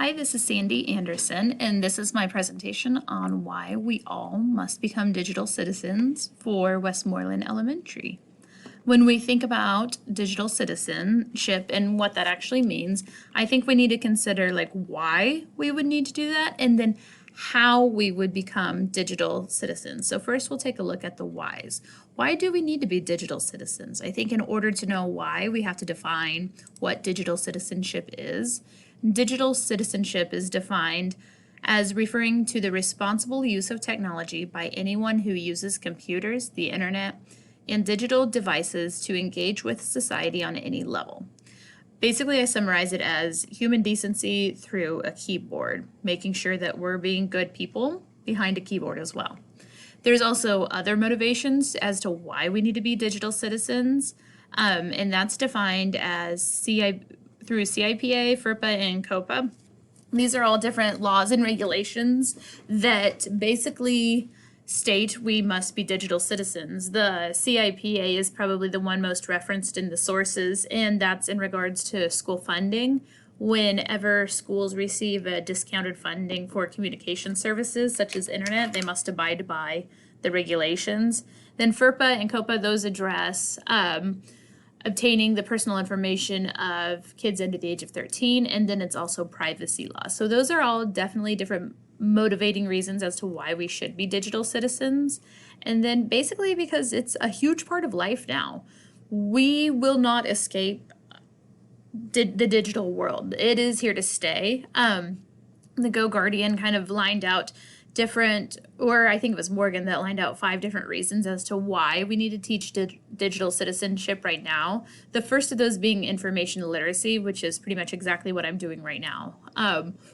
Hi, this is Sandy Anderson, and this is my presentation on why we all must become digital citizens for Westmoreland Elementary. When we think about digital citizenship and what that actually means, I think we need to consider why we would need to do that and then how we would become digital citizens. So first we'll take a look at the whys. Why do we need to be digital citizens? I think in order to know why, we have to define what digital citizenship is. Digital citizenship is defined as referring to the responsible use of technology by anyone who uses computers, the internet, and digital devices to engage with society on any level. Basically, I summarize it as human decency through a keyboard, making sure that we're being good people behind a keyboard as well. There's also other motivations as to why we need to be digital citizens, and that's defined as through CIPA, FERPA, and COPA. These are all different laws and regulations that basically state we must be digital citizens. The CIPA is probably the one most referenced in the sources, and that's in regards to school funding. Whenever schools receive a discounted funding for communication services such as internet, they must abide by the regulations. Then FERPA and COPA, those address obtaining the personal information of kids under the age of 13, and then it's also privacy law. So those are all definitely different motivating reasons as to why we should be digital citizens. And then basically because it's a huge part of life now. We will not escape the digital world. It is here to stay. The Go Guardian kind of lined out or I think it was Morgan that lined out 5 different reasons as to why we need to teach digital citizenship right now. The first of those being information literacy, which is pretty much exactly what I'm doing right now.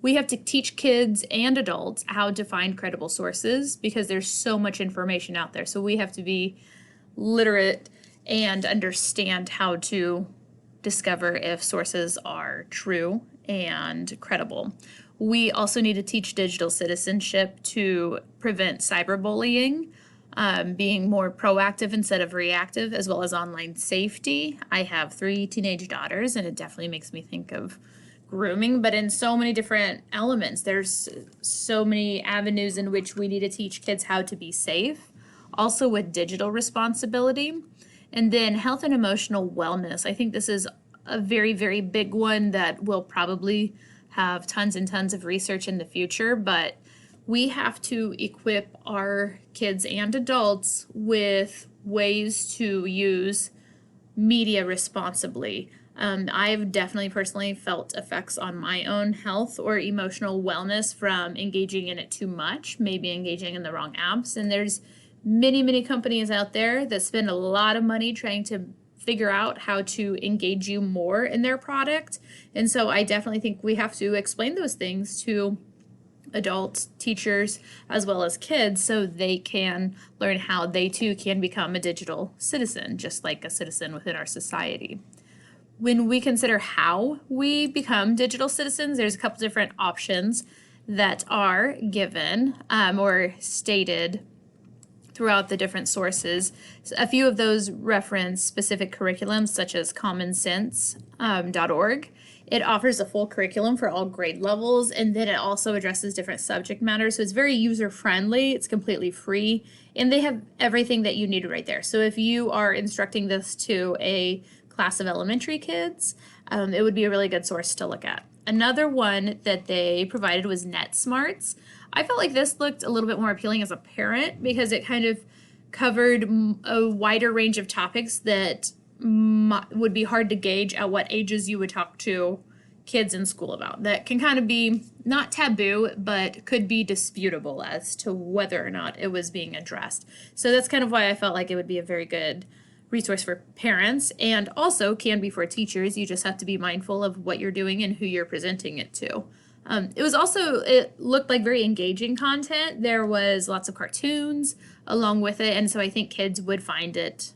We have to teach kids and adults how to find credible sources because there's so much information out there. So we have to be literate and understand how to discover if sources are true and credible. We also need to teach digital citizenship to prevent cyberbullying, being more proactive instead of reactive, as well as online safety. I have 3 teenage daughters, and it definitely makes me think of grooming, but in so many different elements. There's so many avenues in which we need to teach kids how to be safe, also with digital responsibility. And then health and emotional wellness. I think this is a very, very big one that will probably have tons and tons of research in the future, but we have to equip our kids and adults with ways to use media responsibly. I've definitely personally felt effects on my own health or emotional wellness from engaging in it too much, maybe engaging in the wrong apps. And there's many, many companies out there that spend a lot of money trying to figure out how to engage you more in their product. And so I definitely think we have to explain those things to adults, teachers, as well as kids so they can learn how they too can become a digital citizen, just like a citizen within our society. When we consider how we become digital citizens, there's a couple different options that are given or stated throughout the different sources. A few of those reference specific curriculums such as commonsense.org. It offers a full curriculum for all grade levels, and then it also addresses different subject matters. So it's very user-friendly, it's completely free, and they have everything that you need right there. So if you are instructing this to a class of elementary kids, it would be a really good source to look at. Another one that they provided was NetSmarts. I felt like this looked a little bit more appealing as a parent because it kind of covered a wider range of topics that would be hard to gauge at what ages you would talk to kids in school about. That can kind of be not taboo, but could be disputable as to whether or not it was being addressed. So that's kind of why I felt like it would be a very good resource for parents and also can be for teachers. You just have to be mindful of what you're doing and who you're presenting it to. It looked like very engaging content. There was lots of cartoons along with it, and so I think kids would find it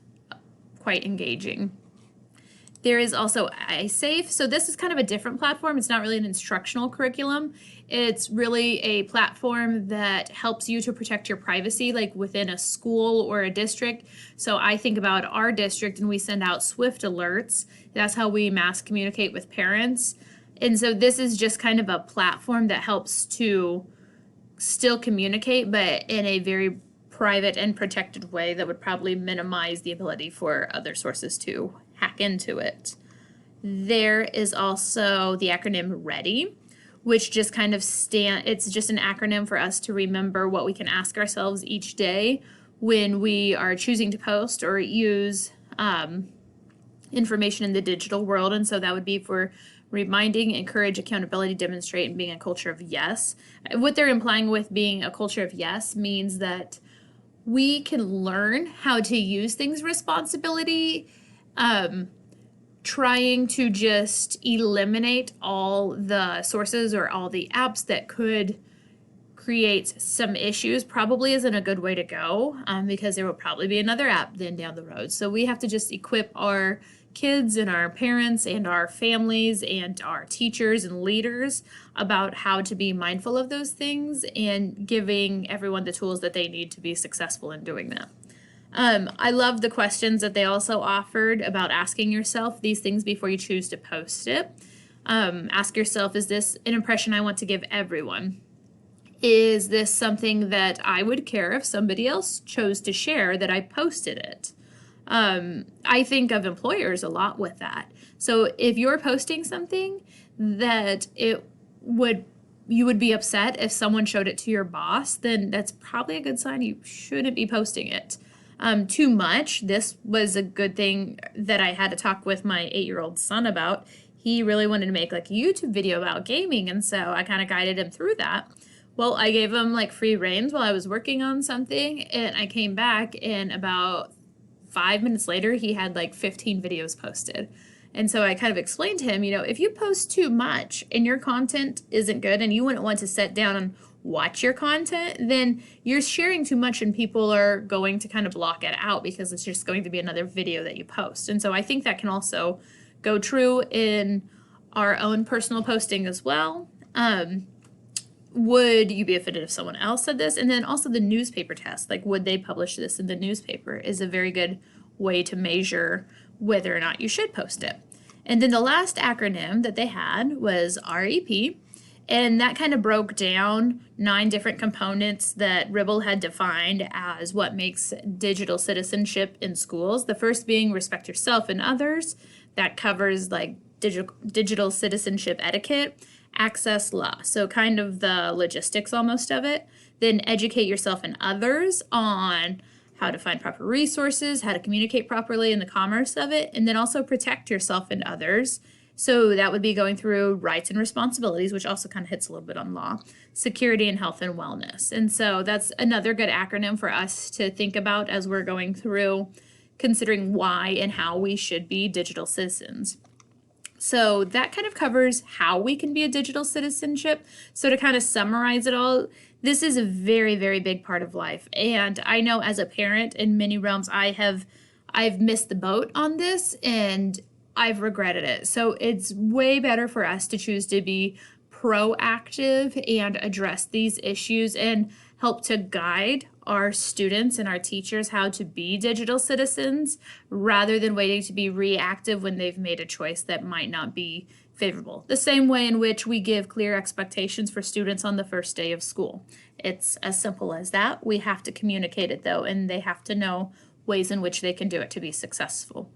quite engaging. There is also iSafe. So this is kind of a different platform. It's not really an instructional curriculum. It's really a platform that helps you to protect your privacy, like within a school or a district. So I think about our district and we send out Swift alerts. That's how we mass communicate with parents. And so this is just kind of a platform that helps to still communicate, but in a very private and protected way that would probably minimize the ability for other sources to hack into it. There is also the acronym READY, which just kind of it's just an acronym for us to remember what we can ask ourselves each day when we are choosing to post or use information in the digital world. And so that would be for reminding, encourage, accountability, demonstrate, and being a culture of yes. What they're implying with being a culture of yes means that we can learn how to use things responsibility, trying to just eliminate all the sources or all the apps that could create some issues probably isn't a good way to go, because there will probably be another app then down the road. So we have to just equip our kids and our parents and our families and our teachers and leaders about how to be mindful of those things and giving everyone the tools that they need to be successful in doing that. I love the questions that they also offered about asking yourself these things before you choose to post it. Ask yourself, is this an impression I want to give everyone? Is this something that I would care if somebody else chose to share that I posted it? I think of employers a lot with that. So if you're posting something that you would be upset if someone showed it to your boss, then that's probably a good sign you shouldn't be posting it. Too much. This was a good thing that I had to talk with my 8-year-old son about. He really wanted to make like a YouTube video about gaming, and so I kind of guided him through that. Well, I gave him like free reins while I was working on something, and I came back, and about 5 minutes later, he had like 15 videos posted. And so I kind of explained to him, if you post too much and your content isn't good and you wouldn't want to sit down and watch your content, then you're sharing too much and people are going to kind of block it out because it's just going to be another video that you post. And so I think that can also go true in our own personal posting as well. Would you be offended if someone else said this? And then also the newspaper test, like would they publish this in the newspaper, is a very good way to measure whether or not you should post it. And then the last acronym that they had was REP, and that kind of broke down 9 different components that Ribble had defined as what makes digital citizenship in schools. The first being respect yourself and others. That covers like digital citizenship etiquette, access law, so kind of the logistics almost of it. Then educate yourself and others on how to find proper resources, how to communicate properly in the commerce of it, and then also protect yourself and others. So that would be going through rights and responsibilities, which also kind of hits a little bit on law, security and health and wellness. And so that's another good acronym for us to think about as we're going through considering why and how we should be digital citizens. So that kind of covers how we can be a digital citizenship. So to kind of summarize it all, this is a very, very big part of life. And I know as a parent in many realms, I've missed the boat on this and I've regretted it. So it's way better for us to choose to be proactive and address these issues and help to guide our students and our teachers how to be digital citizens rather than waiting to be reactive when they've made a choice that might not be favorable. The same way in which we give clear expectations for students on the first day of school. It's as simple as that. We have to communicate it though, and they have to know ways in which they can do it to be successful.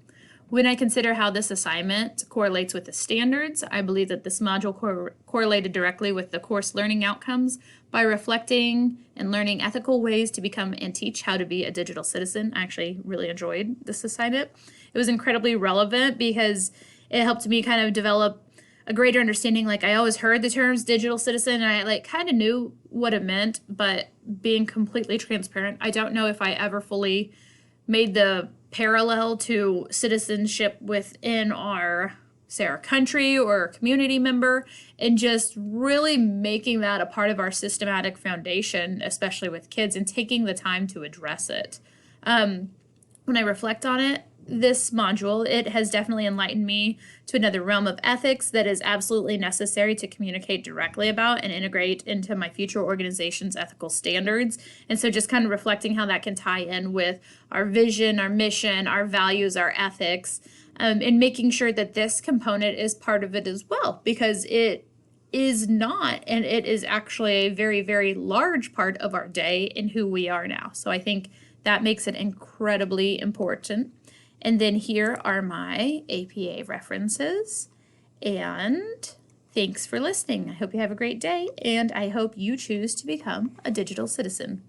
When I consider how this assignment correlates with the standards, I believe that this module correlated directly with the course learning outcomes by reflecting and learning ethical ways to become and teach how to be a digital citizen. I actually really enjoyed this assignment. It was incredibly relevant because it helped me kind of develop a greater understanding. Like I always heard the terms digital citizen and I like kind of knew what it meant, but being completely transparent, I don't know if I ever fully made the parallel to citizenship within our country or community member, and just really making that a part of our systematic foundation, especially with kids, and taking the time to address it. When I reflect on it, this module, it has definitely enlightened me to another realm of ethics that is absolutely necessary to communicate directly about and integrate into my future organization's ethical standards. And so just kind of reflecting how that can tie in with our vision, our mission, our values, our ethics, and making sure that this component is part of it as well, because it is not, and it is actually a very, very large part of our day and who we are now. So I think that makes it incredibly important. And then here are my APA references. And thanks for listening. I hope you have a great day, and I hope you choose to become a digital citizen.